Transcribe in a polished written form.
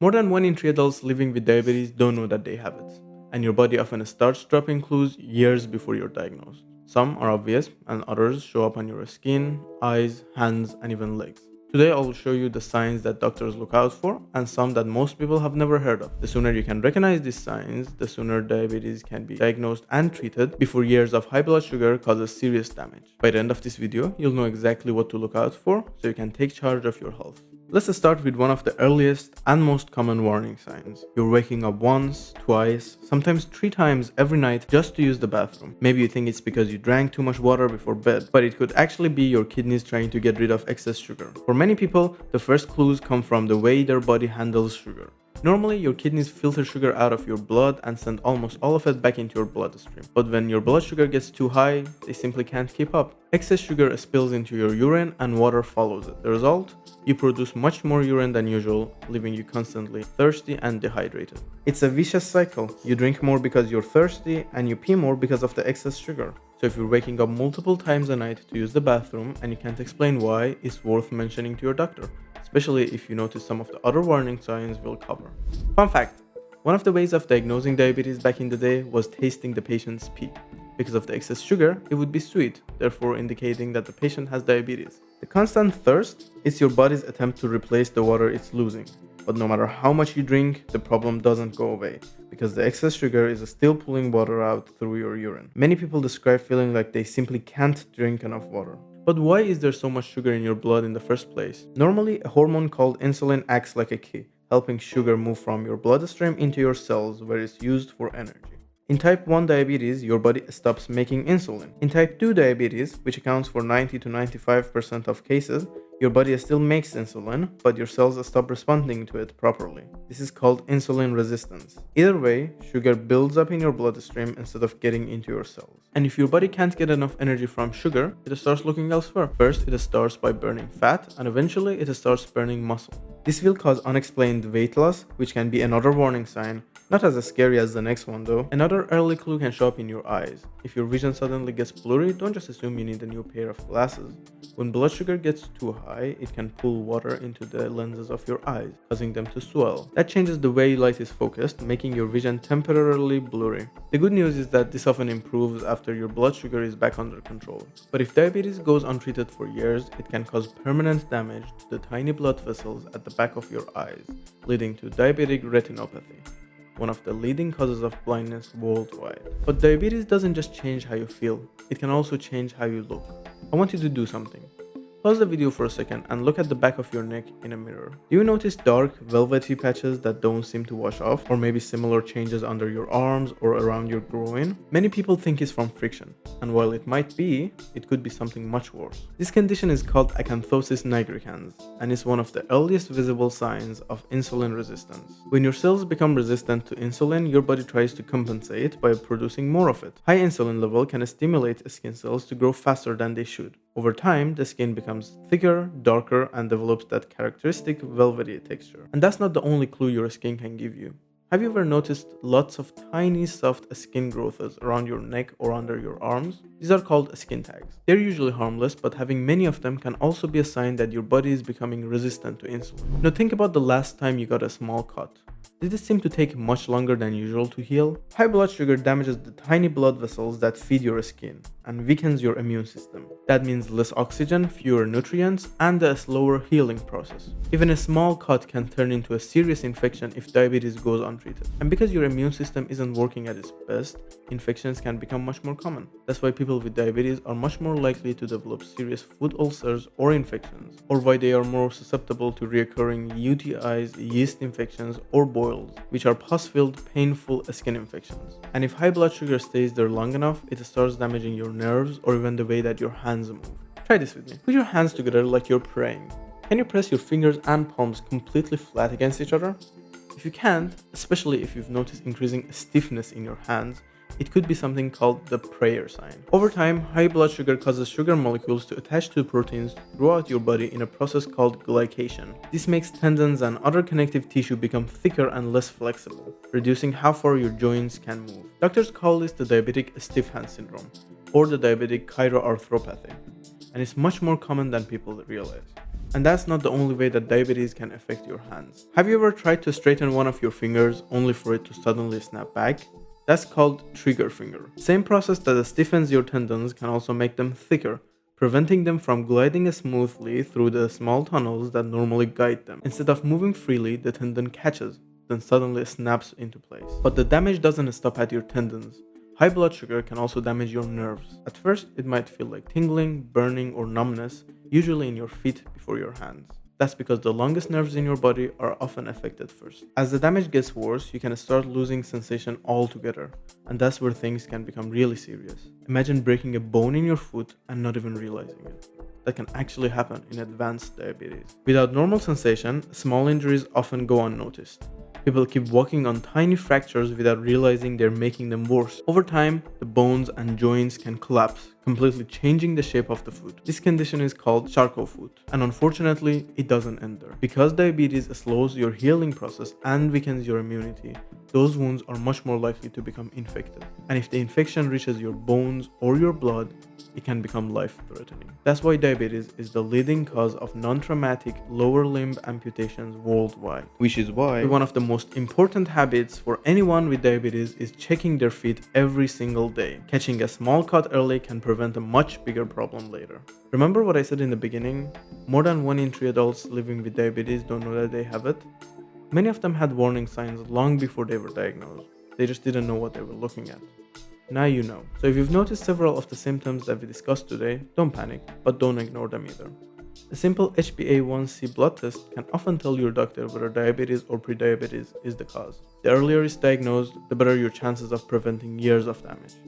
More than 1 in 3 adults living with diabetes don't know that they have it, and your body often starts dropping clues years before you're diagnosed. Some are obvious, and others show up on your skin, eyes, hands, and even legs. Today I will show you the signs that doctors look out for, and some that most people have never heard of. The sooner you can recognize these signs, the sooner diabetes can be diagnosed and treated before years of high blood sugar causes serious damage. By the end of this video, you'll know exactly what to look out for so you can take charge of your health. Let's start with one of the earliest and most common warning signs. You're waking up once, twice, sometimes 3 times every night just to use the bathroom. Maybe you think it's because you drank too much water before bed, but it could actually be your kidneys trying to get rid of excess sugar. For many people, the first clues come from the way their body handles sugar. Normally, your kidneys filter sugar out of your blood and send almost all of it back into your bloodstream. But when your blood sugar gets too high, they simply can't keep up. Excess sugar spills into your urine and water follows it. The result? You produce much more urine than usual, leaving you constantly thirsty and dehydrated. It's a vicious cycle. You drink more because you're thirsty and you pee more because of the excess sugar. So if you're waking up multiple times a night to use the bathroom and you can't explain why, it's worth mentioning to your doctor, especially if you notice some of the other warning signs we'll cover. Fun fact, one of the ways of diagnosing diabetes back in the day was tasting the patient's pee. Because of the excess sugar, it would be sweet, therefore indicating that the patient has diabetes. The constant thirst is your body's attempt to replace the water it's losing. But no matter how much you drink, the problem doesn't go away, because the excess sugar is still pulling water out through your urine. Many people describe feeling like they simply can't drink enough water. But why is there so much sugar in your blood in the first place? Normally, a hormone called insulin acts like a key, helping sugar move from your bloodstream into your cells where it's used for energy. In type 1 diabetes, your body stops making insulin. In type 2 diabetes, which accounts for 90 to 95% of cases, your body still makes insulin, but your cells stop responding to it properly. This is called insulin resistance. Either way, sugar builds up in your bloodstream instead of getting into your cells. And if your body can't get enough energy from sugar, it starts looking elsewhere. First, it starts by burning fat, and eventually it starts burning muscle. This will cause unexplained weight loss, which can be another warning sign. Not as scary as the next one though. Another early clue can show up in your eyes. If your vision suddenly gets blurry, don't just assume you need a new pair of glasses. When blood sugar gets too high, it can pull water into the lenses of your eyes, causing them to swell. That changes the way light is focused, making your vision temporarily blurry. The good news is that this often improves after your blood sugar is back under control. But if diabetes goes untreated for years, it can cause permanent damage to the tiny blood vessels at the back of your eyes, leading to diabetic retinopathy, one of the leading causes of blindness worldwide. But diabetes doesn't just change how you feel, it can also change how you look. I want you to do something. Pause the video for a second and look at the back of your neck in a mirror. Do you notice dark, velvety patches that don't seem to wash off? Or maybe similar changes under your arms or around your groin? Many people think it's from friction, and while it might be, it could be something much worse. This condition is called acanthosis nigricans, and is one of the earliest visible signs of insulin resistance. When your cells become resistant to insulin, your body tries to compensate by producing more of it. High insulin level can stimulate skin cells to grow faster than they should. Over time, the skin becomes thicker, darker, and develops that characteristic velvety texture. And that's not the only clue your skin can give you. Have you ever noticed lots of tiny soft skin growths around your neck or under your arms? These are called skin tags. They're usually harmless, but having many of them can also be a sign that your body is becoming resistant to insulin. Now think about the last time you got a small cut. Did it seem to take much longer than usual to heal? High blood sugar damages the tiny blood vessels that feed your skin and weakens your immune system. That means less oxygen, fewer nutrients, and a slower healing process. Even a small cut can turn into a serious infection if diabetes goes untreated. And because your immune system isn't working at its best, infections can become much more common. That's why people with diabetes are much more likely to develop serious food ulcers or infections, or why they are more susceptible to recurring UTIs, yeast infections, or boils, which are pus-filled, painful skin infections. And if high blood sugar stays there long enough, it starts damaging your nerves or even the way that your hands move. Try this with me. Put your hands together like you're praying. Can you press your fingers and palms completely flat against each other? If you can't, especially if you've noticed increasing stiffness in your hands, it could be something called the prayer sign. Over time, high blood sugar causes sugar molecules to attach to proteins throughout your body in a process called glycation. This makes tendons and other connective tissue become thicker and less flexible, reducing how far your joints can move. Doctors call this the diabetic stiff hand syndrome, or the diabetic chiroarthropathy, and it's much more common than people realize. And that's not the only way that diabetes can affect your hands. Have you ever tried to straighten one of your fingers only for it to suddenly snap back? That's called trigger finger. Same process that stiffens your tendons can also make them thicker, preventing them from gliding smoothly through the small tunnels that normally guide them. Instead of moving freely, the tendon catches, then suddenly snaps into place. But the damage doesn't stop at your tendons. High blood sugar can also damage your nerves. At first, it might feel like tingling, burning, or numbness, usually in your feet before your hands. That's because the longest nerves in your body are often affected first. As the damage gets worse, you can start losing sensation altogether, and that's where things can become really serious. Imagine breaking a bone in your foot and not even realizing it. That can actually happen in advanced diabetes. Without normal sensation, small injuries often go unnoticed. People keep walking on tiny fractures without realizing they're making them worse. Over time, the bones and joints can collapse, completely changing the shape of the foot. This condition is called charcot foot, and unfortunately, it doesn't end there. Because diabetes slows your healing process and weakens your immunity, those wounds are much more likely to become infected. And if the infection reaches your bones or your blood, it can become life-threatening. That's why diabetes is the leading cause of non-traumatic lower limb amputations worldwide. Which is why one of the most important habits for anyone with diabetes is checking their feet every single day. Catching a small cut early can prevent a much bigger problem later. Remember what I said in the beginning? More than 1 in 3 adults living with diabetes don't know that they have it. Many of them had warning signs long before they were diagnosed. They just didn't know what they were looking at. Now you know. So if you've noticed several of the symptoms that we discussed today, don't panic, but don't ignore them either. A simple HbA1c blood test can often tell your doctor whether diabetes or prediabetes is the cause. The earlier it's diagnosed, the better your chances of preventing years of damage.